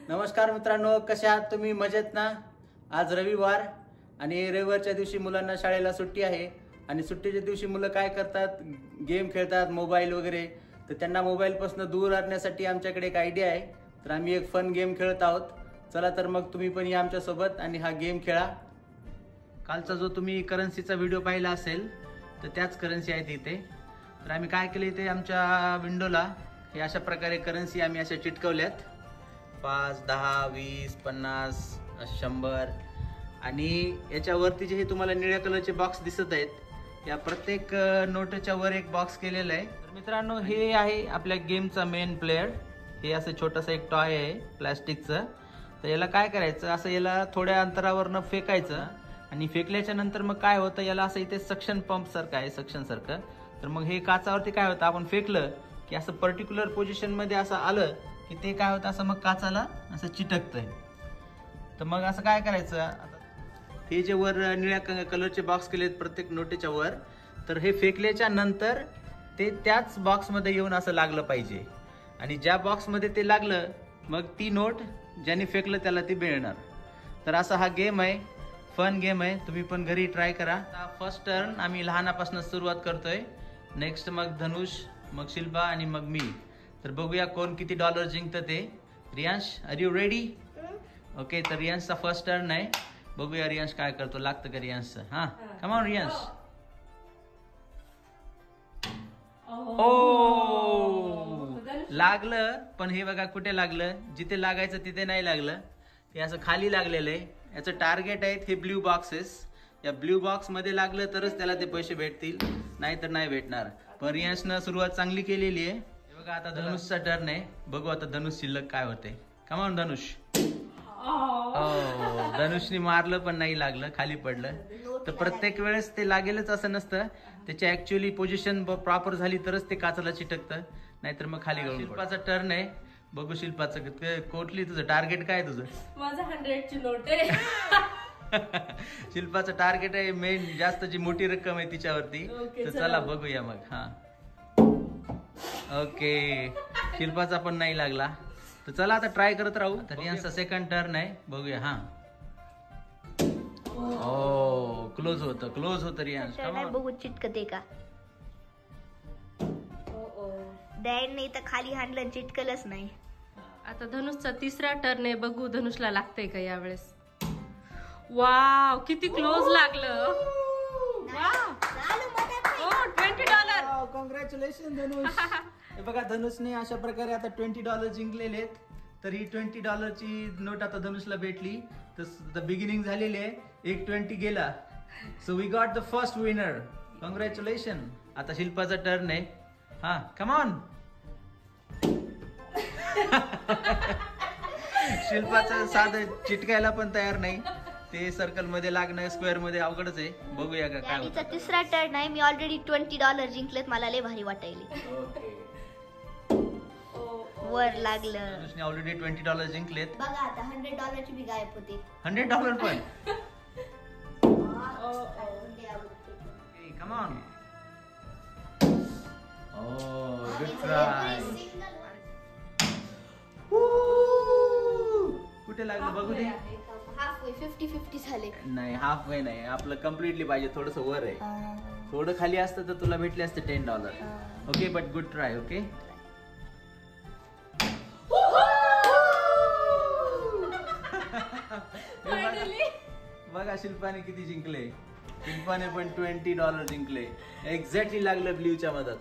नमस्कार मित्रांनो, कसे आहात तुम्ही? मजेत ना? आज रविवार आणि रविवारच्या दिवशी मुलांना शाळेला सुट्टी आहे आणि सुट्टीच्या दिवशी मुलं काय करतात? गेम खेळतात, मोबाईल वगैरे. तर त्यांना मोबाईलपासून दूर राखण्यासाठी आमच्याकडे एक आयडिया आहे. तर आम्ही एक फन गेम खेळत आहोत. चला तर मग तुम्ही पण या आमच्यासोबत आणि हा गेम खेळा. कालचा जो तुम्ही करन्सीचा व्हिडिओ पाहिला असेल तर त्याच करन्सी आहेत इथे. तर आम्ही काय केलं, इथे आमच्या विंडोला हे अशा प्रकारे करन्सी आम्ही अशा चिटकवल्यात. 5, 10, 20, 50, 100 आणि याच्यावरती जे हे तुम्हाला निळ्या कलरचे बॉक्स दिसत आहेत, या प्रत्येक नोटच्या वर एक बॉक्स केलेला आहे. तर मित्रांनो, हे आहे आपल्या गेमचा मेन प्लेयर. हे असं छोटंसं एक टॉय आहे प्लॅस्टिकचं. तर याला काय करायचं, असं याला थोड्या अंतरावरनं फेकायचं आणि फेकल्याच्या नंतर मग काय होतं, याला असं इथे सक्शन पंप सारखं आहे, सक्शन सारखं. तर मग हे काचावरती काय होतं, आपण फेकलं की असं पर्टिक्युलर पोझिशन मध्ये असं आलं की ते काय होतं, असं मग काचाला असं चिटकतंय. तर मग असं काय करायचं, हे जे वर निळ्या कलरचे बॉक्स केलेत प्रत्येक नोटेच्या वर, तर हे फेकल्याच्या नंतर ते त्याच बॉक्समध्ये येऊन असं लागलं पाहिजे. आणि ज्या बॉक्समध्ये ते लागलं मग ती नोट ज्याने फेकलं त्याला ती मिळणार. तर असा हा गेम आहे, फन गेम आहे. तुम्ही पण घरी ट्राय करा. फर्स्ट टर्न आम्ही लहानापासून सुरुवात करतोय. नेक्स्ट मग धनुष, मग शिल्पा आणि मग मी. तर बघूया कोण किती डॉलर जिंकतं ते. Riyansh, are you ready? Okay, तर रियांशचा फर्स्ट टर्न आहे. बघूया रियांश काय करतो, लागतं का रियांशचं? हा, कम ऑन रियांश. ओ, लागलं, पण हे बघा कुठे लागलं, जिथे लागायचं तिथे नाही लागलं. हे असं खाली लागलेलं आहे. याचं टार्गेट आहे हे ब्ल्यू बॉक्सेस. या ब्ल्यू बॉक्स मध्ये लागलं तरच त्याला ते पैसे भेटतील, नाही तर नाही भेटणार. पण रियांशनं सुरुवात चांगली केलेली आहे. हे बघा, आता धनुषचा टर्न आहे. बघू आता धनुष शिल्लक काय होते. कम ऑन धनुष. धनुषने मारलं पण नाही लागलं, खाली पडलं. तर प्रत्येक वेळेस ते लागेलच असं नसतं, त्याची ऍक्च्युअली पोझिशन प्रॉपर झाली तरच ते काचाला चिटकतं, नाहीतर मग खाली गळून. शिल्पाचा टर्न आहे. बघू शिल्पाचं कोटली, तुझं टार्गेट काय? तुझं माझं 100ची नोट आहे. शिल्पाचं टार्गेट आहे मेन, जास्त जी मोठी रक्कम आहे तिच्यावरती. तर चला बघूया मग. हा, ओके, शिल्पाचा पण नाही लागला. तर चला आता ट्राय करत राहू. तर रियांचा सेकंड टर्न आहे. बघूया. हा, ओ, क्लोज होतं रियांश. बघू चिटकते का. डॅड नाही तर खाली हाणलं, चिटकलच नाही. आता धनुषचा तिसरा टर्न आहे. बघू धनुषला लागतंय का यावेळेस. वाव, किती क्लोज लागलं. $20. कॉंग्रॅच्युलेशन धनुष. हे बघा, धनुषने अशा प्रकारे आता $20 जिंकलेले आहेत. तर ही $20ची नोट आता धनुषला भेटली. तर बिगिनिंग झालेली आहे. एक 20 गेला. So we got the first winner. Congratulation. आता शिल्पाचा टर्न आहे. हा, कम ऑन. शिल्पाचं साधं चिटकायला पण तयार नाही. ते सर्कल मध्ये लागणं, स्क्वेअर मध्ये अवघडच आहे. बघूया का काय होतं. तिसरा टर्न आहे. मी ऑलरेडी $20 जिंकलेत. मला लय भारी वाटायले. वर लागलं. धनुषने ऑलरेडी $20 जिंकलेत. बघा आता $100ची बी गायब होते. $100 पण. Come on. Good try. कुठे लागलं बघू दे. हाफ वे, 50-50 झाले. नाही, हाफ वे नाही, आपलं कम्प्लिटली पाहिजे. थोडस वर आहे. थोडं खाली असतं तर तुला भेटले असते $10. Okay, but good try. Okay, बघा शिल्पाने किती जिंकले. शिल्पाने पण $20 जिंकले. एक्झॅक्टली लागलं ब्ल्यूच्या मदत.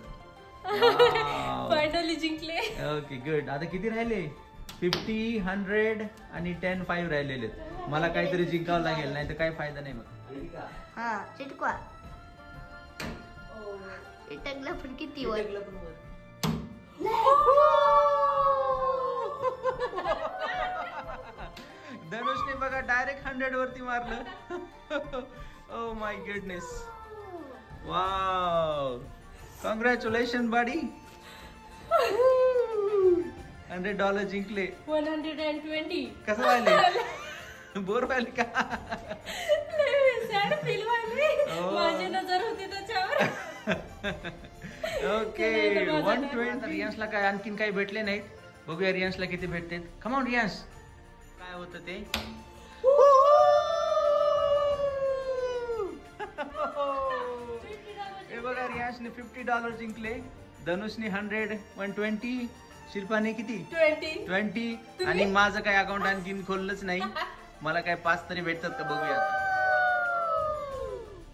फायनली जिंकले. Okay, good. आता किती राहिले? 50, 100 आणि 10, 5 राहिलेले. मला काहीतरी जिंकावं लागेल, नाही तर काही फायदा नाही. मग हा, चिटकवा. चिटकलं पण किती वर. धनुषने बघा डायरेक्ट 100 वरती मारलं. Oh my goodness. Wow, congratulation buddy. $100 जिंकले. 120. कसं व्हायले? बोर व्हायले का? सॅड फील व्हायले. माझी नजर होती त्याच्यावर. ओके 120. रियांशला काय आणखीन काही भेटले नाहीत. बघूया रियांशला किती भेटते. Come on Riyansh. होतं ते. हे बघा, रियांशने $50 जिंकले, धनुषने 100, 120, शिल्पाने किती 20 आणि माझं काय अकाउंट आणखीन खोललंच नाही. मला काय 5 तरी भेटतात का बघूया.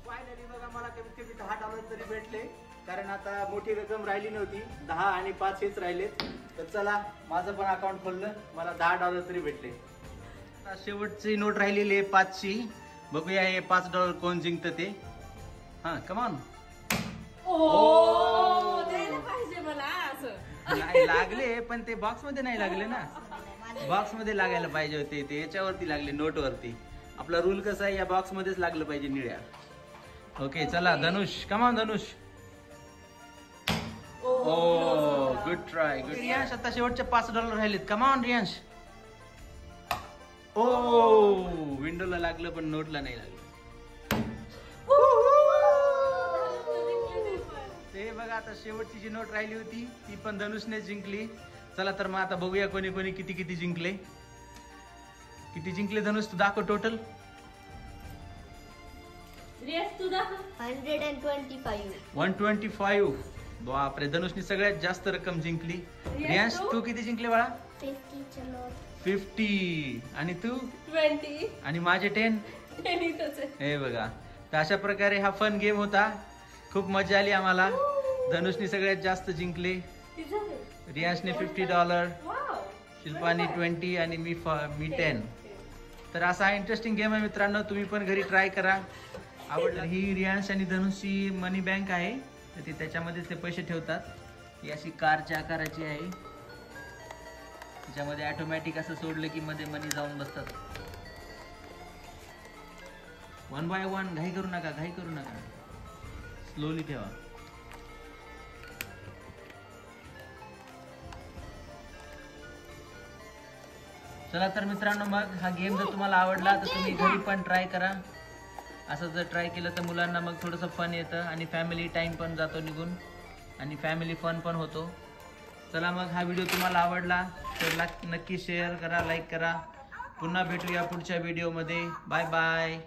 फायनली बघा, मला कमीत कमी $10 तरी भेटले, कारण आता मोठी रक्कम राहिली नव्हती. 10 आणि 5 हेच राहिलेत. तर चला, माझं पण अकाउंट खोललं, मला $10 तरी भेटले. आता शेवटची नोट राहिलेली आहे 5ची. बघूया हे $5 कोण जिंकतं ते. हा, कमॉन. नाही लागले, पण ते बॉक्स मध्ये नाही लागले ना. बॉक्स मध्ये लागायला पाहिजे होते, ते याच्यावरती लागले, नोट वरती. आपला रूल कसा आहे, या बॉक्स मध्येच लागलं पाहिजे निळ्या. ओके, चला धनुष, कमॉन धनुष. ओ, गुड ट्राय, गुड. रियांश, आता शेवटचे $5 राहिलेत. कमॉन रियांश. ओ, विंडोला लागलं पण नोटला नाही लागलं. ते बघा, आता शेवटची जी नोट राहिली होती ती पण धनुषने जिंकली. चला तर मग आता बघूया कोणी कोणी किती किती जिंकले. किती जिंकले धनुष, तू दाखव टोटल. 125. बापरे, धनुषने सगळ्यात जास्त रक्कम जिंकली. रियांश, तू किती जिंकले बाळा? 50. आणि तू? 20. आणि माझे 10. हे बघा, तर अशा प्रकारे हा फन गेम होता. खूप मजा आली आम्हाला. धनुषने सगळ्यात जास्त जिंकले, रियांशने $50, शिल्पाने 20 आणि मी 10. तर असा हा इंटरेस्टिंग गेम आहे मित्रांनो, तुम्ही पण घरी ट्राय करा. आवडलं. ही रियांश आणि धनुषची मनी बँक आहे, तर ते त्याच्यामध्ये ते पैसे ठेवतात. ही अशी कारच्या आकाराची आहे, त्याच्यामध्ये ऑटोमॅटिक असं सोडलं की मध्ये मनी जाऊन बसतात. 1 by 1. घाई करू नका, घाई करू नका, स्लोली ठेवा. चला तर मित्रांनो, मग हा गेम जर तुम्हाला आवडला तर तुम्ही घरी पण ट्राय करा. असं जर ट्राय केलं तर मुलांना मग थोडंसं फन येतं आणि फॅमिली टाइम पण जातो निघून आणि फॅमिली फन पण होतो. चला मग, हा व्हिडिओ तुम्हाला आवडला तर नक्की शेअर करा, लाईक करा. पुन्हा भेटूया पुढच्या व्हिडिओमध्ये. Bye bye.